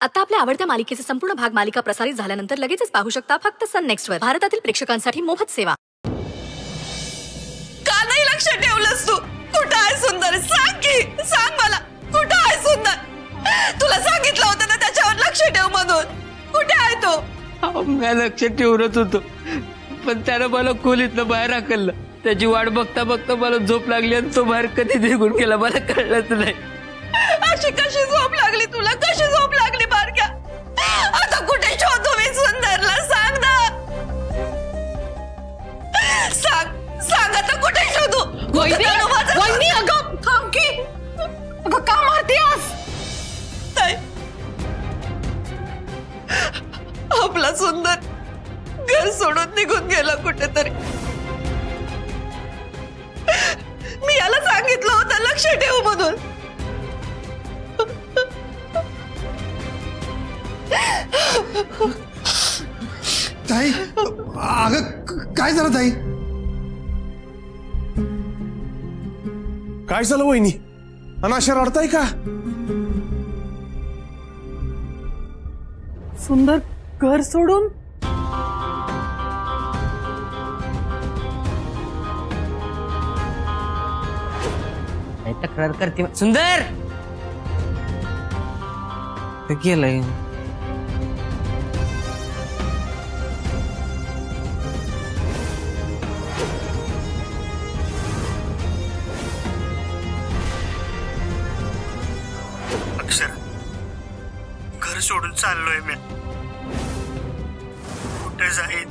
आता आपल्या आवडत्या मालिकेचे संपूर्ण भाग मालिका प्रसारित झाल्यानंतर लगेचच पाहू शकता फक्त सन नेक्स्ट वर. भारतातील प्रेक्षकांसाठी मोफत सेवा. का नाही लक्ष ठेवलंस तू? कुठं आहे सुंदर? सांग की, सांग मला कुठं आहे सुंदर? तुला सांगितलं होतं ना त्याच्यावर लक्ष ठेव म्हणून. कुठे आहे तो? मी लक्ष ठेवत होतो, पण त्यानं मला खोलीतनं बाहेर हाकललं. त्याची वाट बघता बघता मला झोप लागली आणि तो बाहेर कधी निघून गेला मला कळलंच नाही. अशी कशी झोप लागली तुला? कशी झोप लागली बारक्या? आता कुठे शोधू मी सुंदरला? सांग ना, सांग सांग आता कुठे शोधू? वहिनी अगं थांब की. अगं का मारतेस? आपला सुंदर घर सोडून निघून गेला कुठेतरी. मी याला सांगितलं होतं लक्ष ठेव म्हणून. ताई, अगं काय झालं ताई? काय झालं वहिनी? अनाशा रडताय का? सुंदर घर सोडून तक्रार करते. सुंदर गेलंय. अक्षर, घर सोडून चाललोय मी. कुठे जाईन,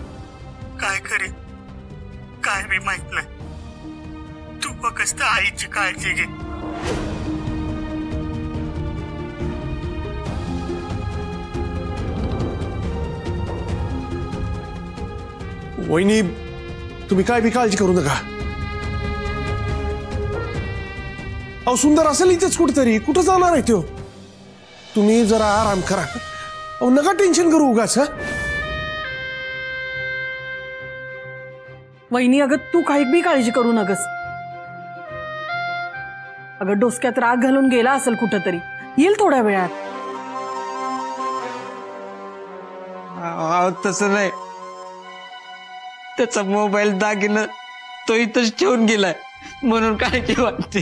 काय करीन, काय मी माहित नाही. तू फक्त आईची काळजी घे. वहिनी, तुम्ही काय बी काळजी करू नका. अहो सुंदर असेल इथेच कुठेतरी. कुठं जाणार आहे तो? तुम्ही जरा आराम करा. अहो नका टेन्शन करू उगाच. वहिनी अगं तू काही बी काळजी करू नकस. अगं डोसक्यात राग घालून गेला असेल कुठंतरी. येईल थोड्या वेळात. तसं नाही. त्याचा मोबाईल दागिनं तो इथंच ठेवून गेलाय म्हणून काळजी वाटते.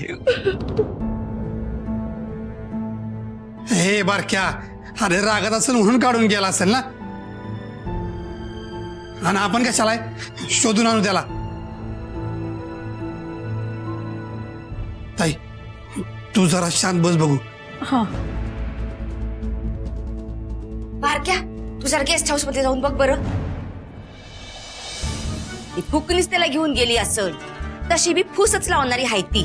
हे बारक्या, अरे रागात असेल म्हणून काढून गेला असेल ना. आणि आपण कशाला शोधून आणू त्याला? ताई तू जरा शांत बस बघू. हा बारक्या, तू जरा गेस्ट हाऊस मध्ये जाऊन बघ बरं. फुकणीच त्याला घेऊन गेली असेल. तशी बी फुसच लावणारी हाय ती.